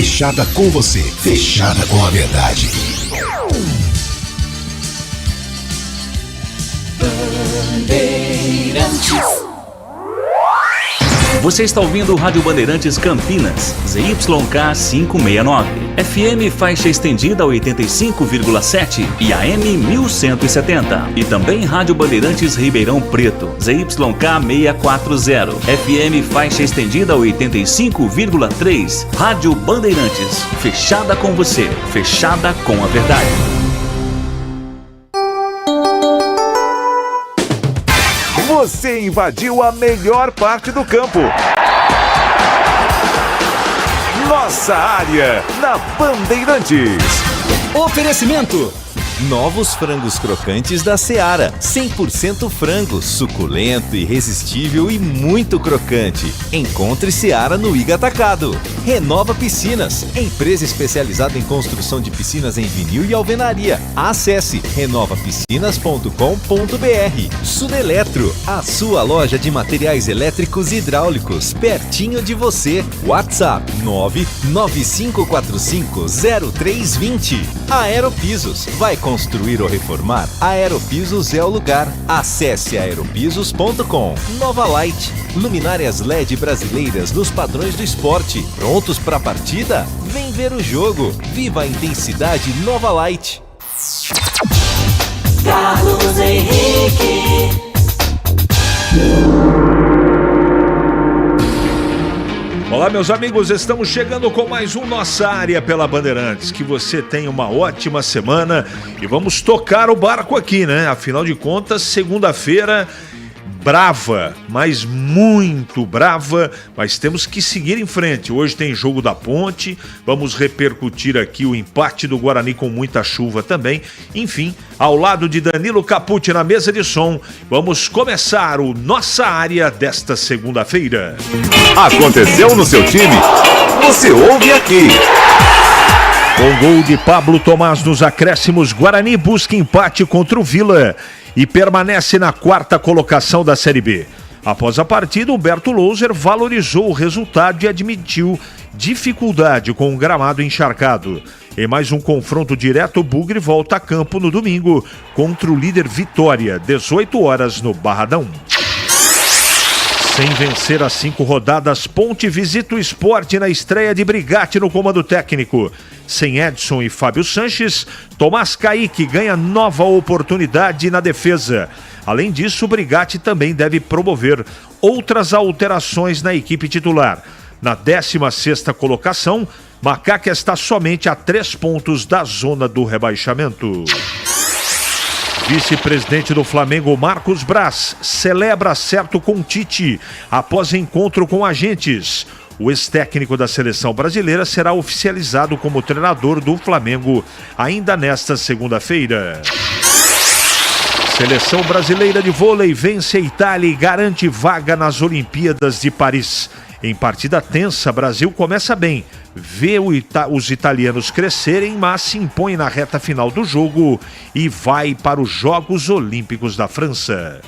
Fechada com você, fechada com a verdade. Bandeirantes. Você está ouvindo o Rádio Bandeirantes Campinas, ZYK 569, FM faixa estendida 85,7 e AM 1170. E também Rádio Bandeirantes Ribeirão Preto, ZYK 640, FM faixa estendida 85,3. Rádio Bandeirantes, fechada com você, fechada com a verdade. Você invadiu a melhor parte do campo. Nossa área na Bandeirantes. Oferecimento: novos frangos crocantes da Seara. 100% frango, suculento, irresistível e muito crocante. Encontre Seara no Iga Atacado. Renova Piscinas, empresa especializada em construção de piscinas em vinil e alvenaria. Acesse renovapiscinas.com.br. Sudeletro, a sua loja de materiais elétricos e hidráulicos, pertinho de você. WhatsApp 995450320. Aeropisos, vai construir ou reformar? Aeropisos é o lugar. Acesse aeropisos.com. Nova Light, luminárias LED brasileiras nos padrões do esporte. Prontos para a partida? Vem ver o jogo. Viva a intensidade Nova Light. Carlos Henrique. Olá, meus amigos, estamos chegando com mais um Nossa Área pela Bandeirantes. Que você tenha uma ótima semana e vamos tocar o barco aqui, né? Afinal de contas, segunda-feira brava, mas muito brava, mas temos que seguir em frente. Hoje tem jogo da Ponte, vamos repercutir aqui o empate do Guarani com muita chuva também. Enfim, ao lado de Danilo Capucci na mesa de som, vamos começar o Nossa Área desta segunda-feira. Aconteceu no seu time? Você ouve aqui. Com gol de Pablo Tomás nos acréscimos, Guarani busca empate contra o Vila e permanece na quarta colocação da Série B. Após a partida, Humberto Louser valorizou o resultado e admitiu dificuldade com o gramado encharcado. Em mais um confronto direto, o Bugre volta a campo no domingo contra o líder Vitória, 18 horas no Barradão. Sem vencer as 5 rodadas, Ponte visita o Sport na estreia de Brigatti no comando técnico. Sem Edson e Fábio Sanches, Tomás Caíque ganha nova oportunidade na defesa. Além disso, o Brigatti também deve promover outras alterações na equipe titular. Na 16ª colocação, Macaca está somente a 3 pontos da zona do rebaixamento. Vice-presidente do Flamengo, Marcos Braz, celebra acerto com Tite após encontro com agentes. O ex-técnico da seleção brasileira será oficializado como treinador do Flamengo ainda nesta segunda-feira. Seleção brasileira de vôlei vence a Itália e garante vaga nas Olimpíadas de Paris. Em partida tensa, Brasil começa bem, vê os italianos crescerem, mas se impõe na reta final do jogo e vai para os Jogos Olímpicos da França.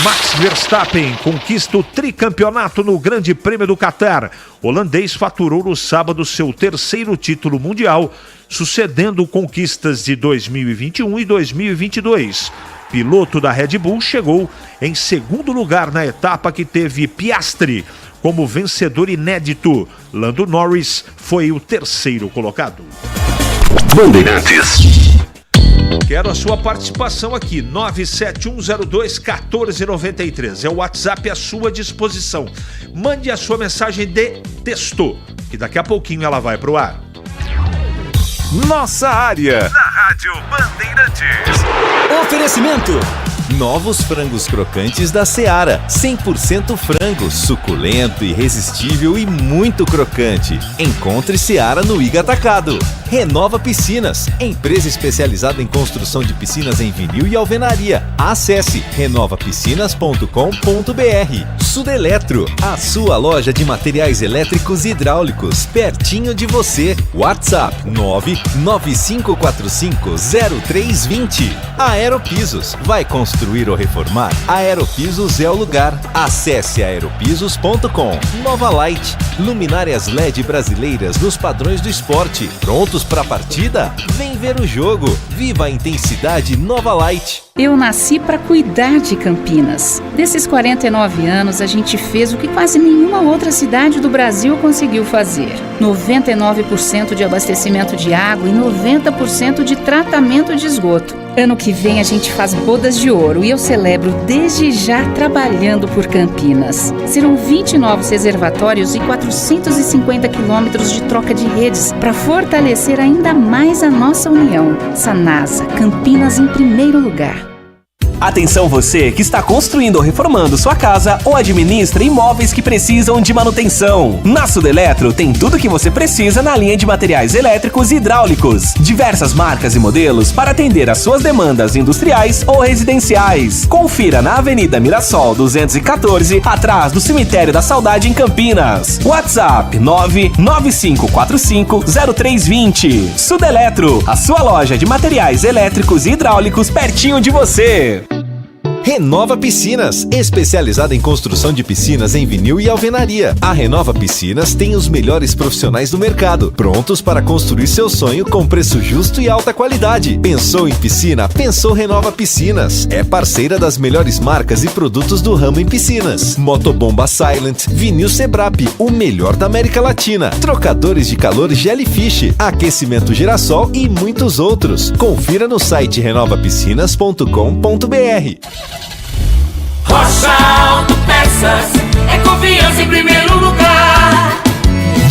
Max Verstappen conquista o tricampeonato no Grande Prêmio do Catar. O holandês faturou no sábado seu 3º título mundial, sucedendo conquistas de 2021 e 2022. Piloto da Red Bull chegou em 2º lugar na etapa que teve Piastri como vencedor inédito. Lando Norris foi o 3º colocado. Bandeirantes. Quero a sua participação aqui, 971021493. É o WhatsApp à sua disposição. Mande a sua mensagem de texto, que daqui a pouquinho ela vai pro ar. Nossa Área Na Rádio Bandeirantes. Oferecimento: novos frangos crocantes da Seara. 100% frango, suculento, irresistível e muito crocante. Encontre Seara no Iga Atacado. Renova Piscinas, empresa especializada em construção de piscinas em vinil e alvenaria. Acesse renovapiscinas.com.br. Sudeletro, a sua loja de materiais elétricos e hidráulicos, pertinho de você. WhatsApp 995450320. Aeropisos, vai construir construir ou reformar, a Aeropisos é o lugar. Acesse aeropisos.com. Nova Light, luminárias LED brasileiras nos padrões do esporte. Prontos para a partida? Vem ver o jogo. Viva a intensidade Nova Light. Eu nasci para cuidar de Campinas. Desses 49 anos, a gente fez o que quase nenhuma outra cidade do Brasil conseguiu fazer. 99% de abastecimento de água e 90% de tratamento de esgoto. Ano que vem a gente faz bodas de ouro e eu celebro desde já trabalhando por Campinas. Serão 20 novos reservatórios e 450 quilômetros de troca de redes para fortalecer ainda mais a nossa união. Sanasa, Campinas em primeiro lugar. Atenção você que está construindo ou reformando sua casa ou administra imóveis que precisam de manutenção. Na Sudeletro tem tudo o que você precisa na linha de materiais elétricos e hidráulicos. Diversas marcas e modelos para atender às suas demandas industriais ou residenciais. Confira na Avenida Mirassol 214, atrás do Cemitério da Saudade em Campinas. WhatsApp 995450320. Sudeletro, a sua loja de materiais elétricos e hidráulicos pertinho de você. Renova Piscinas, especializada em construção de piscinas em vinil e alvenaria. A Renova Piscinas tem os melhores profissionais do mercado, prontos para construir seu sonho com preço justo e alta qualidade. Pensou em piscina? Pensou Renova Piscinas. É parceira das melhores marcas e produtos do ramo em piscinas. Motobomba Silent, vinil Sebrap, o melhor da América Latina. Trocadores de calor Jellyfish, aquecimento Girassol e muitos outros. Confira no site renovapiscinas.com.br. Rocha Autopeças é confiança em primeiro lugar.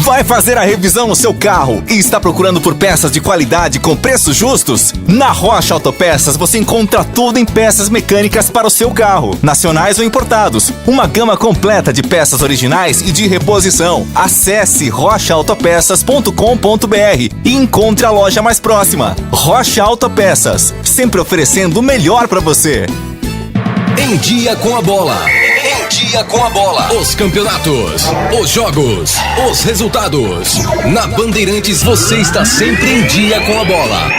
Vai fazer a revisão no seu carro e está procurando por peças de qualidade com preços justos? Na Rocha Autopeças você encontra tudo em peças mecânicas para o seu carro, nacionais ou importados. Uma gama completa de peças originais e de reposição. Acesse rochaautopeças.com.br e encontre a loja mais próxima. Rocha Autopeças, sempre oferecendo o melhor para você. Em Dia com a Bola. Em Dia com a Bola. Os campeonatos, os jogos, os resultados. Na Bandeirantes você está sempre em dia com a bola.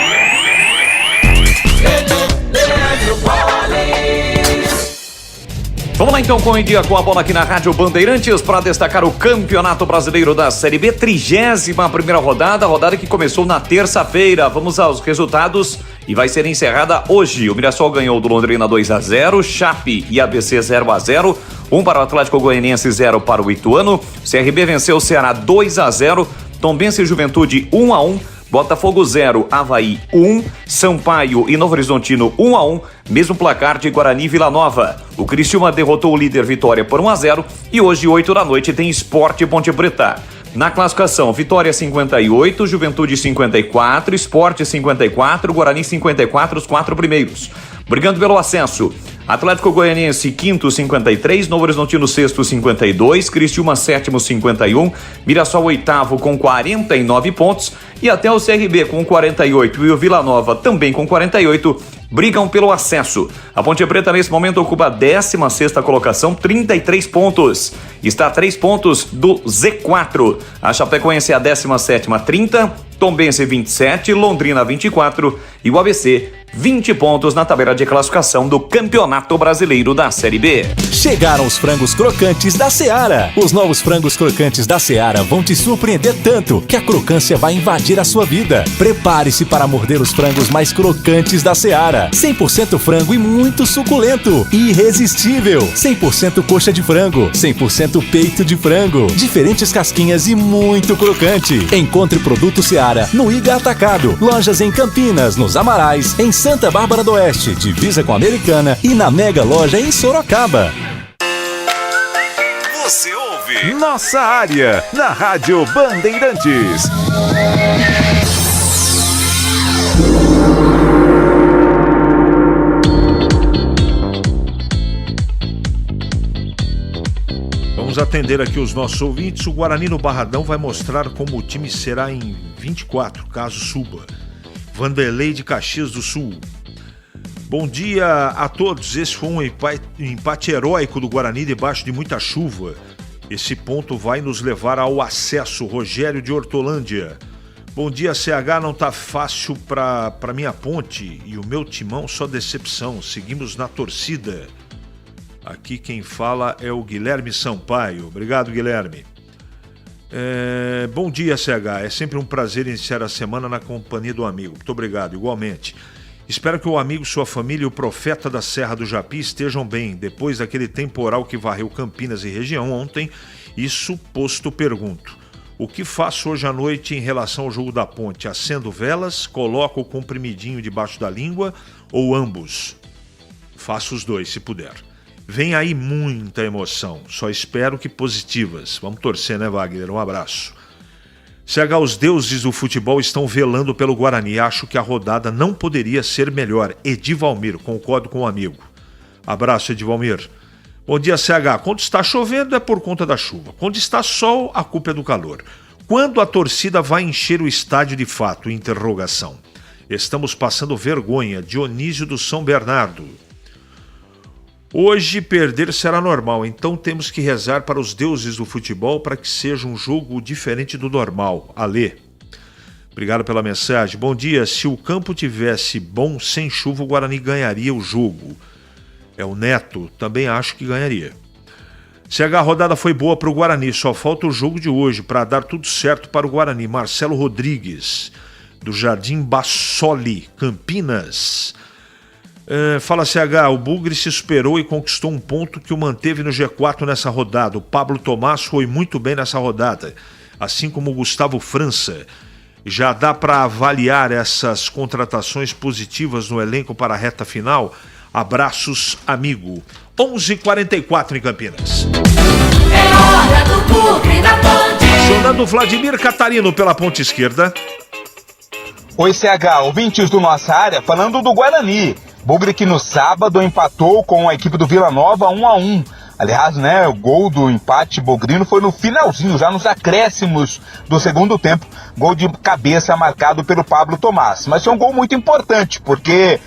Vamos lá então com o Dia com a Bola aqui na Rádio Bandeirantes para destacar o Campeonato Brasileiro da Série B, 31ª rodada que começou na terça-feira. Vamos aos resultados e vai ser encerrada hoje. O Mirassol ganhou do Londrina 2-0, Chape e ABC 0-0, 1 para o Atlético Goianiense, 0 para o Ituano. CRB venceu o Ceará 2-0, Tombense e Juventude 1-1. Botafogo 0, Avaí 1, Sampaio e Novo Horizontino 1-1, mesmo placar de Guarani e Vila Nova. O Criciúma derrotou o líder Vitória por 1-0 e hoje, 8 da noite, tem Sport Ponte Preta. Na classificação, Vitória 58, Juventude 54, Sport 54, Guarani 54, os 4 primeiros. Brigando pelo acesso, Atlético Goianiense, 5º, 53, Novo Horizontino, 6º, 52, Criciúma, 7º, 51, Mirassol, 8º, com 49 pontos, e até o CRB com 48 e o Vila Nova também com 48, brigam pelo acesso. A Ponte Preta, nesse momento, ocupa a 16ª colocação, 33 pontos. Está a 3 pontos do Z4. A Chapecoense é a 17ª, 30, Tombense 27, Londrina 24 e o ABC 20 pontos na tabela de classificação do Campeonato Brasileiro da Série B. Chegaram os frangos crocantes da Seara. Os novos frangos crocantes da Seara vão te surpreender tanto que a crocância vai invadir a sua vida. Prepare-se para morder os frangos mais crocantes da Seara. 100% frango e muito suculento. Irresistível. 100% coxa de frango. 100% peito de frango. Diferentes casquinhas e muito crocante. Encontre produto Seara no Iga Atacado. Lojas em Campinas, nos Amarais, em Santa Bárbara do Oeste, divisa com a Americana, e na Mega Loja em Sorocaba. Você ouve Nossa Área na Rádio Bandeirantes. Vamos atender aqui os nossos ouvintes. O Guarani no Barradão vai mostrar como o time será em 24, caso suba. Vanderlei de Caxias do Sul. Bom dia a todos. Esse foi um empate heróico do Guarani debaixo de muita chuva. Esse ponto vai nos levar ao acesso. Rogério de Hortolândia. Bom dia, CH. Não tá fácil para minha Ponte e o meu timão, só decepção. Seguimos na torcida. Aqui quem fala é o Guilherme Sampaio. Obrigado, Guilherme. Bom dia, CH. É sempre um prazer iniciar a semana na companhia do amigo. Muito obrigado, igualmente. Espero que o amigo, sua família e o profeta da Serra do Japi estejam bem. Depois daquele temporal que varreu Campinas e região ontem, isso posto pergunto. O que faço hoje à noite em relação ao jogo da Ponte? Acendo velas, coloco o comprimidinho debaixo da língua ou ambos? Faço os dois, se puder. Vem aí muita emoção, só espero que positivas. Vamos torcer, né, Wagner? Um abraço. CH, os deuses do futebol estão velando pelo Guarani. Acho que a rodada não poderia ser melhor. Edivalmir, concordo com o amigo. Abraço, Edivalmir. Bom dia, CH. Quando está chovendo é por conta da chuva. Quando está sol, a culpa é do calor. Quando a torcida vai encher o estádio de fato? Interrogação. Estamos passando vergonha. Dionísio do São Bernardo. Hoje perder será normal, então temos que rezar para os deuses do futebol para que seja um jogo diferente do normal. Alê. Obrigado pela mensagem. Bom dia. Se o campo tivesse bom sem chuva, o Guarani ganharia o jogo. É o Neto. Também acho que ganharia. CH, a rodada foi boa para o Guarani. Só falta o jogo de hoje para dar tudo certo para o Guarani. Marcelo Rodrigues, do Jardim Bassoli, Campinas. Fala, CH, o Bugre se superou e conquistou um ponto que o manteve no G4 nessa rodada. O Pablo Tomás foi muito bem nessa rodada, assim como o Gustavo França. Já dá para avaliar essas contratações positivas no elenco para a reta final? Abraços, amigo. 11h44 em Campinas. É hora do Bugre da Band. Acionando Vladimir Catarino pela ponta esquerda. Oi, CH, ouvintes do Nossa Área, falando do Guarani. Bugre que no sábado empatou com a equipe do Vila Nova 1-1. Aliás, né, o gol do empate bugrino foi no finalzinho, já nos acréscimos do segundo tempo. Gol de cabeça marcado pelo Pablo Tomás. Mas foi um gol muito importante, porque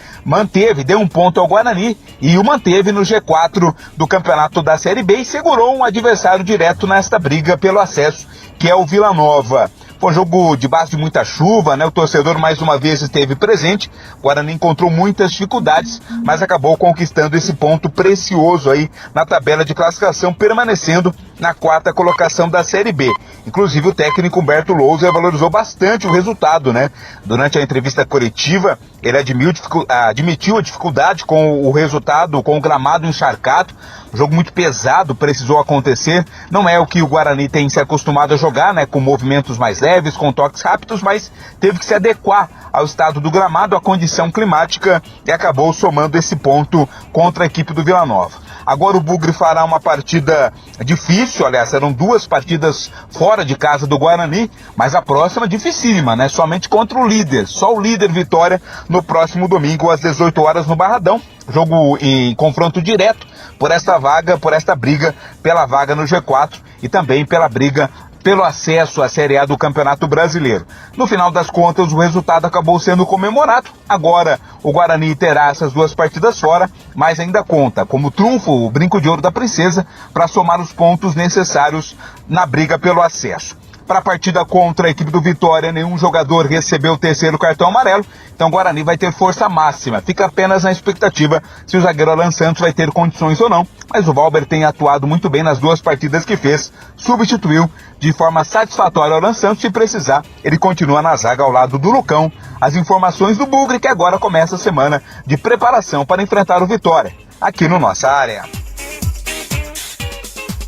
deu um ponto ao Guarani e o manteve no G4 do campeonato da Série B e segurou um adversário direto nesta briga pelo acesso, que é o Vila Nova. Foi um jogo debaixo de muita chuva, né? O torcedor mais uma vez esteve presente. O Guarani encontrou muitas dificuldades, mas acabou conquistando esse ponto precioso aí na tabela de classificação, permanecendo na 4ª colocação da Série B. Inclusive o técnico Humberto Louser valorizou bastante o resultado, né? Durante a entrevista coletiva, ele admitiu a dificuldade com o resultado, com o gramado encharcado. Um jogo muito pesado precisou acontecer. Não é o que o Guarani tem se acostumado a jogar, né? Com movimentos mais leves, com toques rápidos, mas teve que se adequar ao estado do gramado, à condição climática, e acabou somando esse ponto contra a equipe do Vila Nova. Agora o Bugre fará uma partida difícil, aliás, serão 2 partidas fora de casa do Guarani, mas a próxima dificílima, né? Somente contra o líder, só o líder Vitória no próximo domingo às 18 horas no Barradão. Jogo em confronto direto por esta briga pela vaga no G4 e também pela briga pelo acesso à Série A do Campeonato Brasileiro. No final das contas, o resultado acabou sendo comemorado. Agora, o Guarani terá essas 2 partidas fora, mas ainda conta como trunfo o brinco de ouro da princesa para somar os pontos necessários na briga pelo acesso. Para a partida contra a equipe do Vitória, nenhum jogador recebeu o 3º cartão amarelo, então o Guarani vai ter força máxima. Fica apenas na expectativa se o zagueiro Alan Santos vai ter condições ou não, mas o Valber tem atuado muito bem nas 2 partidas que fez, substituiu de forma satisfatória o Alan Santos. Se precisar, ele continua na zaga ao lado do Lucão. As informações do Bugre, que agora começa a semana de preparação para enfrentar o Vitória, aqui no Nossa Área.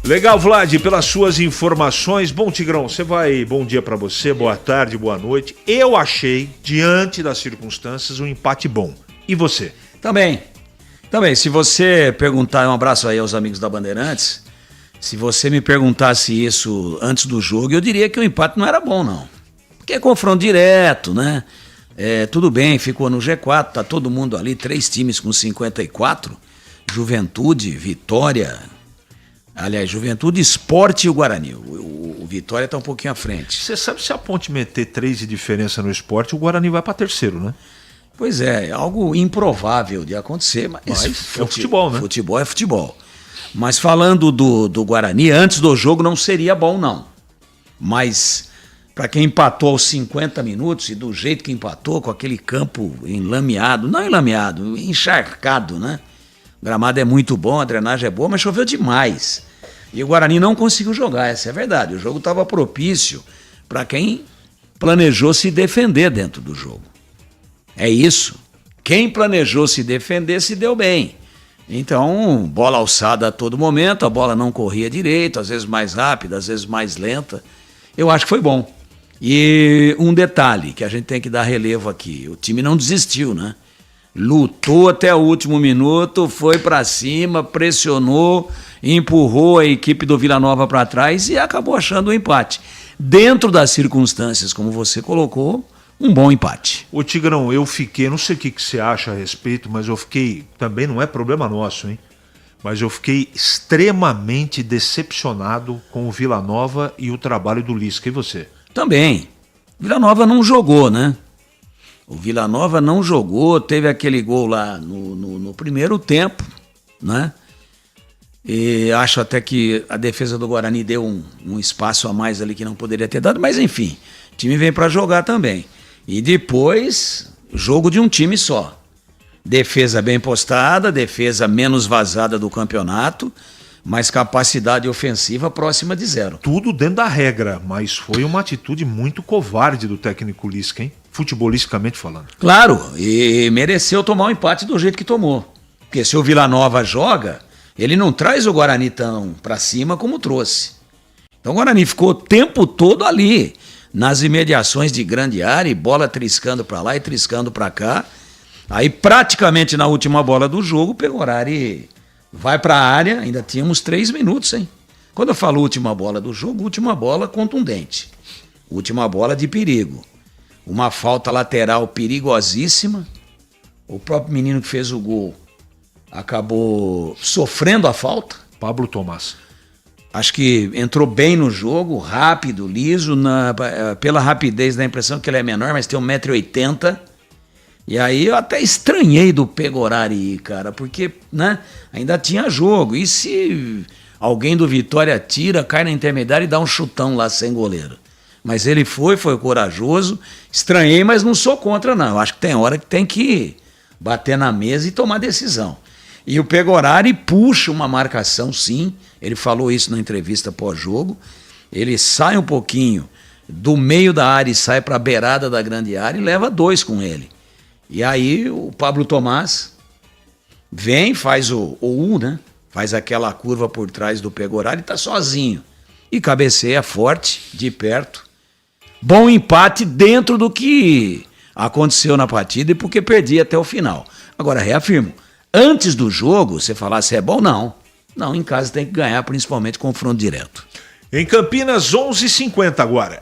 Legal, Vlad, pelas suas informações. Bom, Tigrão, bom dia pra você, boa tarde, boa noite. Eu achei, diante das circunstâncias, um empate bom. E você? Também, se você perguntar, um abraço aí aos amigos da Bandeirantes, se você me perguntasse isso antes do jogo, eu diria que o empate não era bom, não. Porque é confronto direto, né? Tudo bem, ficou no G4, tá todo mundo ali, 3 times com 54, Juventude, Vitória... Aliás, Juventude, Sport e o Guarani. O Vitória está um pouquinho à frente. Você sabe, se a Ponte meter 3 de diferença no Sport, o Guarani vai para 3º, né? Pois é algo improvável de acontecer, mas é o futebol, né? Futebol é futebol. Mas falando do Guarani, antes do jogo não seria bom, não. Mas para quem empatou aos 50 minutos e do jeito que empatou, com aquele campo enlameado, não enlameado, encharcado, né? O gramado é muito bom, a drenagem é boa, mas choveu demais. E o Guarani não conseguiu jogar, essa é a verdade. O jogo estava propício para quem planejou se defender dentro do jogo. É isso. Quem planejou se defender se deu bem. Então, bola alçada a todo momento, a bola não corria direito, às vezes mais rápida, às vezes mais lenta. Eu acho que foi bom. E um detalhe que a gente tem que dar relevo aqui, o time não desistiu, né? Lutou até o último minuto, foi para cima, pressionou, empurrou a equipe do Vila Nova para trás e acabou achando o empate. Dentro das circunstâncias, como você colocou, um bom empate. Ô Tigrão, eu fiquei, não sei o que você acha a respeito, mas eu fiquei, também não é problema nosso, hein? Mas eu fiquei extremamente decepcionado com o Vila Nova e o trabalho do Lisca. E você? Também. O Vila Nova não jogou, né? O Vila Nova não jogou, teve aquele gol lá no primeiro tempo, né? E acho até que a defesa do Guarani deu um espaço a mais ali que não poderia ter dado, mas enfim, o time vem para jogar também. E depois, jogo de um time só. Defesa bem postada, defesa menos vazada do campeonato, mas capacidade ofensiva próxima de zero. Tudo dentro da regra, mas foi uma atitude muito covarde do técnico Lisca, hein? Futebolisticamente falando. Claro, e mereceu tomar o empate do jeito que tomou. Porque se o Vila Nova joga, ele não traz o Guarani tão pra cima como trouxe. Então o Guarani ficou o tempo todo ali, nas imediações de grande área, e bola triscando pra lá e triscando pra cá. Aí praticamente na última bola do jogo, o Pegorari vai pra área, ainda tínhamos 3 minutos, hein? Quando eu falo última bola do jogo, última bola contundente. Última bola de perigo. Uma falta lateral perigosíssima. O próprio menino que fez o gol acabou sofrendo a falta. Pablo Tomás. Acho que entrou bem no jogo, rápido, liso. Pela rapidez dá a impressão que ele é menor, mas tem 1,80 m. E aí eu até estranhei do Pegorari, cara, porque, né, ainda tinha jogo. E se alguém do Vitória tira, cai na intermediária e dá um chutão lá sem goleiro? Mas ele foi corajoso. Estranhei, mas não sou contra, não. Eu acho que tem hora que tem que bater na mesa e tomar decisão. E o Pegorari puxa uma marcação, sim. Ele falou isso na entrevista pós-jogo. Ele sai um pouquinho do meio da área e sai para a beirada da grande área e leva 2 com ele. E aí o Pablo Tomás vem, faz o U, né? Faz aquela curva por trás do Pegorari e tá sozinho. E cabeceia forte, de perto. Bom empate dentro do que aconteceu na partida e porque perdi até o final. Agora, reafirmo, antes do jogo, você falar se é bom, não. Não, em casa tem que ganhar, principalmente confronto direto. Em Campinas, 11h50 agora.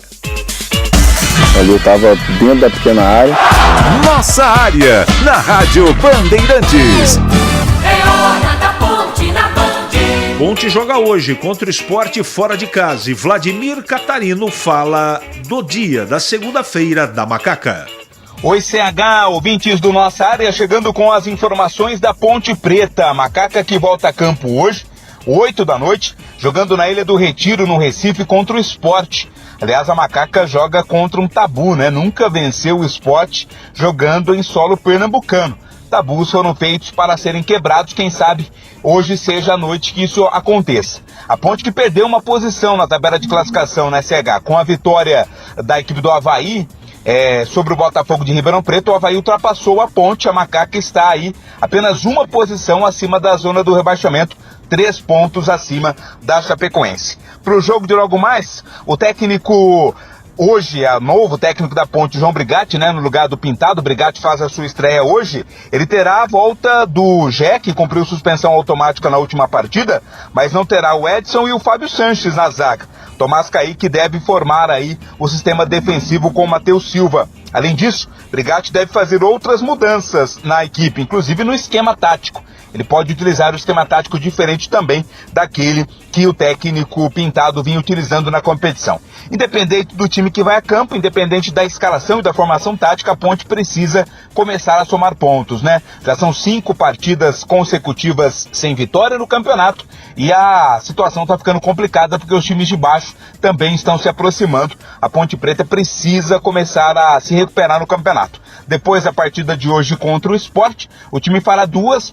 Ali eu estava dentro da pequena área. Nossa área, na Rádio Bandeirantes. É hora da Ponte na Band. Ponte joga hoje contra o Sport fora de casa e Vladimir Catarino fala do dia da segunda-feira da Macaca. Oi, CH, ouvintes do Nossa Área, chegando com as informações da Ponte Preta. A Macaca que volta a campo hoje, 8 da noite, jogando na Ilha do Retiro, no Recife, contra o Sport. Aliás, a Macaca joga contra um tabu, né? Nunca venceu o Sport jogando em solo pernambucano. Tabus foram feitos para serem quebrados, quem sabe hoje seja a noite que isso aconteça. A Ponte que perdeu uma posição na tabela de classificação na SH, com a vitória da equipe do Avaí sobre o Botafogo de Ribeirão Preto, o Avaí ultrapassou a Ponte, a Macaca está aí apenas uma posição acima da zona do rebaixamento, 3 pontos acima da Chapecoense. Para o jogo de logo mais, o técnico... Hoje é o novo técnico da Ponte, João Brigatti, né, no lugar do Pintado. O Brigatti faz a sua estreia hoje. Ele terá a volta do Jé, que cumpriu suspensão automática na última partida, mas não terá o Edson e o Fábio Sanches na zaga. Tomás Kaique deve formar aí o sistema defensivo com o Matheus Silva. Além disso, Brigatti deve fazer outras mudanças na equipe, inclusive no esquema tático. ele pode utilizar um esquema tático diferente também daquele que o técnico Pintado vinha utilizando na competição. Independente do time que vai a campo, independente da escalação e da formação tática, a Ponte precisa começar a somar pontos, né? Já são 5 partidas consecutivas sem vitória no campeonato e a situação está ficando complicada porque os times de baixo também estão se aproximando. A Ponte Preta precisa começar a se recuperar no campeonato. Depois da partida de hoje contra o Sport, o time fará 2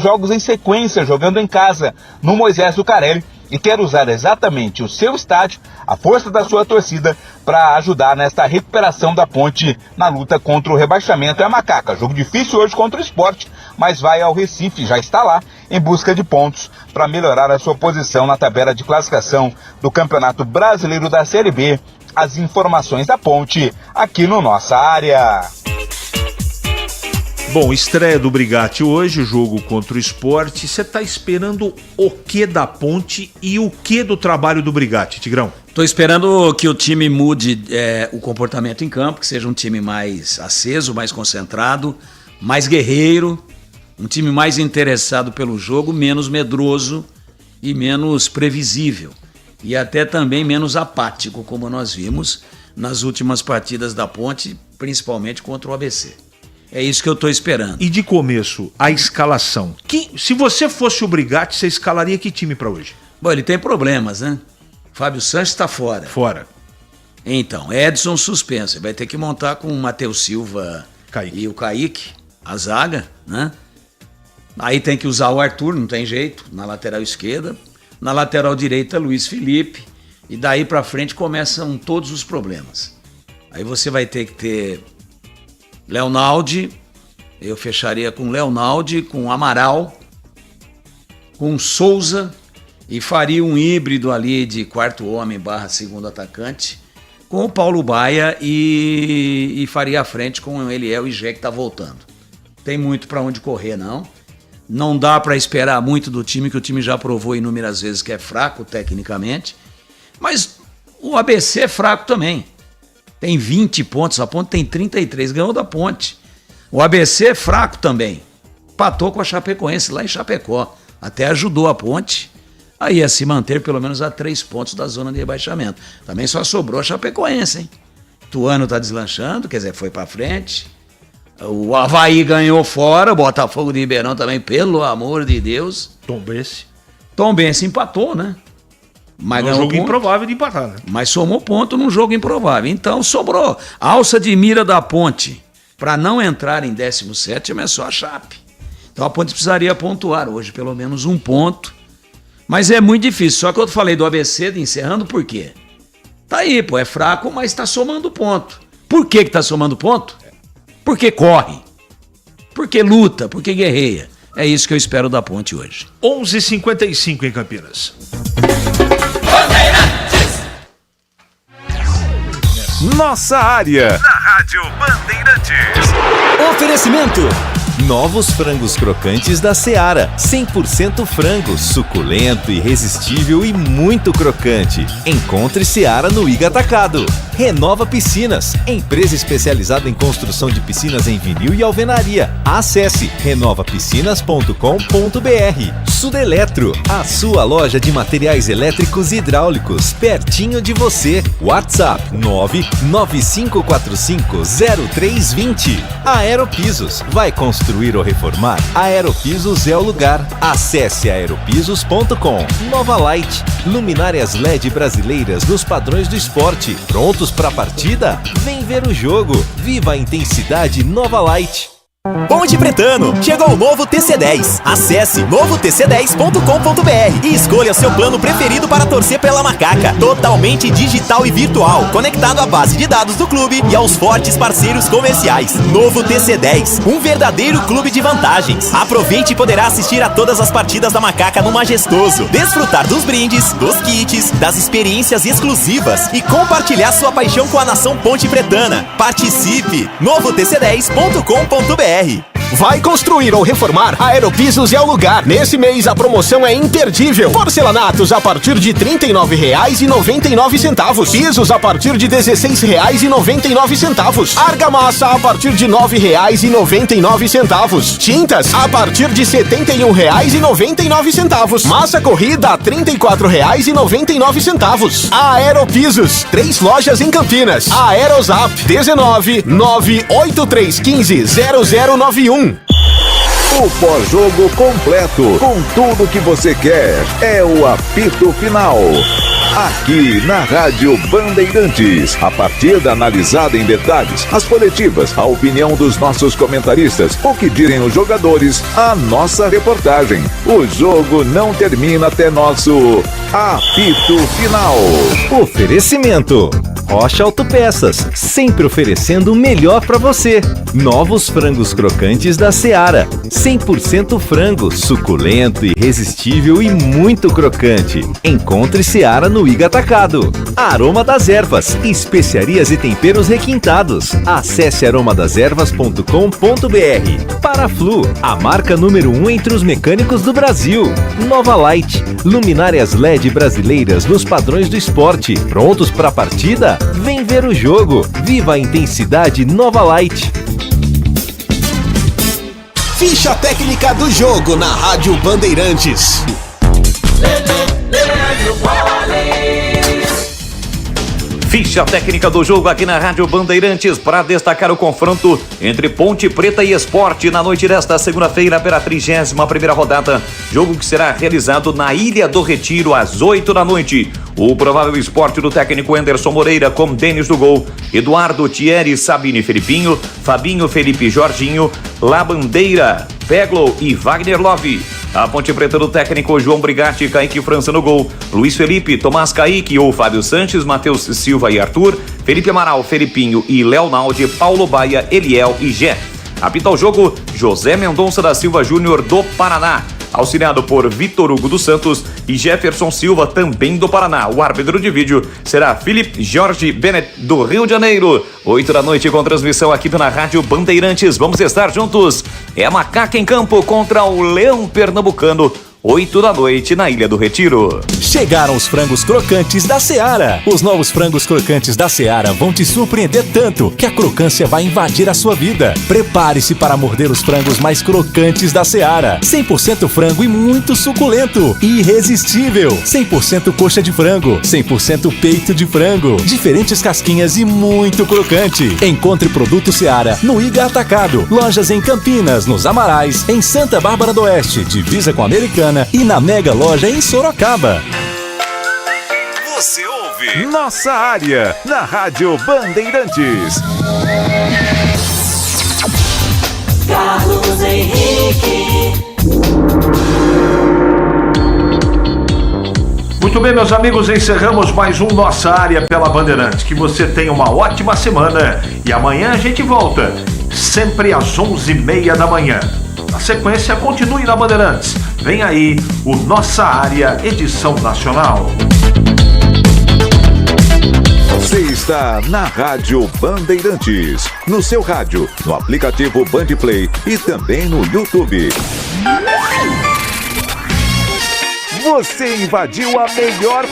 jogos em sequência, jogando em casa, no Moisés Lucarelli, e quer usar exatamente o seu estádio, a força da sua torcida, para ajudar nesta recuperação da Ponte na luta contra o rebaixamento. É a Macaca, jogo difícil hoje contra o Sport, mas vai ao Recife, já está lá, em busca de pontos para melhorar a sua posição na tabela de classificação do Campeonato Brasileiro da Série B. As informações da Ponte aqui no Nossa Área. Bom, estreia do Brigatti hoje, o jogo contra o Sport. Você tá esperando o que da Ponte e o que do trabalho do Brigatti, Tigrão? Tô esperando que o time mude o comportamento em campo, que seja um time mais aceso, mais concentrado, mais guerreiro, um time mais interessado pelo jogo, menos medroso e menos previsível. E até também menos apático, como nós vimos nas últimas partidas da Ponte, principalmente contra o ABC. É isso que eu tô esperando. E de começo, a escalação. Se você fosse o Brigatti, você escalaria que time para hoje? Bom, ele tem problemas, né? Fábio Sanches tá fora. Fora. Então, Edson suspenso. Ele vai ter que montar com o Matheus Silva e o Kaique, a zaga, né? Aí tem que usar o Arthur, não tem jeito, na lateral esquerda. Na lateral direita, Luiz Felipe. E daí pra frente começam todos os problemas. Aí você vai ter que ter Leonaldi, eu fecharia com Leonaldi, com Amaral, com Souza e faria um híbrido ali de quarto homem / segundo atacante com o Paulo Baia e faria a frente com o Eliel e Gé, que tá voltando. Tem muito para onde correr, não. Não dá para esperar muito do time, que o time já provou inúmeras vezes que é fraco tecnicamente, mas o ABC é fraco também. Tem 20 pontos, a Ponte tem 33, ganhou da Ponte. O ABC é fraco também. Empatou com a Chapecoense lá em Chapecó. Até ajudou a Ponte a ir a se manter pelo menos a 3 pontos da zona de rebaixamento. Também só sobrou a Chapecoense, hein? Tuano tá deslanchando, quer dizer, foi pra frente. O Avaí ganhou fora, o Botafogo de Ribeirão também, pelo amor de Deus. Tombense empatou, né? Mas um jogo improvável de empatar, né? Mas somou ponto num jogo improvável. Então sobrou. A alça de mira da Ponte para não entrar em 17º é só a Chape. Então a Ponte precisaria pontuar hoje pelo menos 1 ponto. Mas é muito difícil. Só que eu falei do ABC encerrando por quê? Tá aí, pô, é fraco, mas tá somando ponto. Por que tá somando ponto? Porque corre. Porque luta, porque guerreia. É isso que eu espero da Ponte hoje. 11h55 em Campinas. Nossa Área, na Rádio Bandeirantes. Oferecimento: novos frangos crocantes da Seara. 100% frango, suculento, irresistível e muito crocante. Encontre Seara no Iga Atacado. Renova Piscinas, empresa especializada em construção de piscinas em vinil e alvenaria. Acesse renovapiscinas.com.br. Sudeletro, a sua loja de materiais elétricos e hidráulicos, pertinho de você. WhatsApp 995450320. Aeropisos, vai construir ou reformar? Aeropisos é o lugar. Acesse aeropisos.com. Nova Light, luminárias LED brasileiras nos padrões do esporte. Prontos para a partida? Vem ver o jogo. Viva a intensidade Nova Light. Ponte Pretano, chegou o novo TC10. Acesse novotc10.com.br e escolha seu plano preferido para torcer pela Macaca. Totalmente digital e virtual, conectado à base de dados do clube e aos fortes parceiros comerciais. Novo TC10, um verdadeiro clube de vantagens. Aproveite e poderá assistir a todas as partidas da Macaca no Majestoso, desfrutar dos brindes, dos kits, das experiências exclusivas e compartilhar sua paixão com a nação ponte pretana. Participe! novotc10.com.br. Vai construir ou reformar? A Aeropisos é o lugar. Nesse mês a promoção é imperdível. Porcelanatos a partir de R$ 39,99. Pisos a partir de R$ 16,99. Argamassa a partir de R$ 9,99. Tintas a partir de R$ 71,99. Massa corrida a R$ 34,99. A Aeropisos, 3 lojas em Campinas. A Aerozap 19 98315 0091. O pós-jogo completo, com tudo que você quer, é o apito final. Aqui na Rádio Bandeirantes, a partida analisada em detalhes, as coletivas, a opinião dos nossos comentaristas, o que direm os jogadores, a nossa reportagem. O jogo não termina até nosso apito final. Oferecimento: Rocha Autopeças, sempre oferecendo o melhor para você. Novos frangos crocantes da Seara, 100% frango, suculento, irresistível e muito crocante. Encontre Seara no Iga Atacado. Aroma das Ervas, especiarias e temperos requintados. Acesse aromadeservas.com.br. Paraflu, a marca número 1 entre os mecânicos do Brasil. Nova Light, luminárias LED brasileiras nos padrões do esporte. Prontos para a partida? Vem ver o jogo. Viva a intensidade Nova Light. Ficha técnica do jogo na Rádio Bandeirantes. Ficha técnica do jogo aqui na Rádio Bandeirantes para destacar o confronto entre Ponte Preta e Sport na noite desta segunda-feira pela 31ª rodada. Jogo que será realizado na Ilha do Retiro às 8 da noite. O provável esporte do técnico Anderson Moreira com Denis do gol, Eduardo, Thierry, Sabine, Felipinho, Fabinho, Felipe, Jorginho, Labandeira, Peglo e Wagner Love. A Ponte Preta do técnico João Brigatti, Kaique França no gol, Luiz Felipe, Tomás Kaique ou Fábio Sanches, Matheus Silva e Arthur, Felipe Amaral, Felipinho e Leonaldi, Paulo Baia, Eliel e Gé. Apita o jogo José Mendonça da Silva Júnior do Paraná, auxiliado por Vitor Hugo dos Santos e Jefferson Silva, também do Paraná. O árbitro de vídeo será Felipe Jorge Bennett, do Rio de Janeiro. 8 da noite com transmissão aqui na Rádio Bandeirantes. Vamos estar juntos. É a Macaca em campo contra o Leão Pernambucano. 8 da noite na Ilha do Retiro. Chegaram os frangos crocantes da Seara. Os novos frangos crocantes da Seara vão te surpreender tanto que a crocância vai invadir a sua vida. Prepare-se para morder os frangos mais crocantes da Seara. 100% frango e muito suculento. Irresistível. 100% coxa de frango. 100% peito de frango. Diferentes casquinhas e muito crocante. Encontre produto Seara no Iga Atacado. Lojas em Campinas, nos Amarais, em Santa Bárbara do Oeste, divisa com a Americana, e na Mega Loja em Sorocaba. Você ouve Nossa Área na Rádio Bandeirantes. Carlos Henrique. Muito bem, meus amigos, encerramos mais um Nossa Área pela Bandeirantes. Que você tenha uma ótima semana e amanhã a gente volta, sempre às 11h30 da manhã. Na sequência, continue na Bandeirantes. Vem aí o Nossa Área, edição nacional. Você está na Rádio Bandeirantes, no seu rádio, no aplicativo Bandplay e também no YouTube. Você invadiu a melhor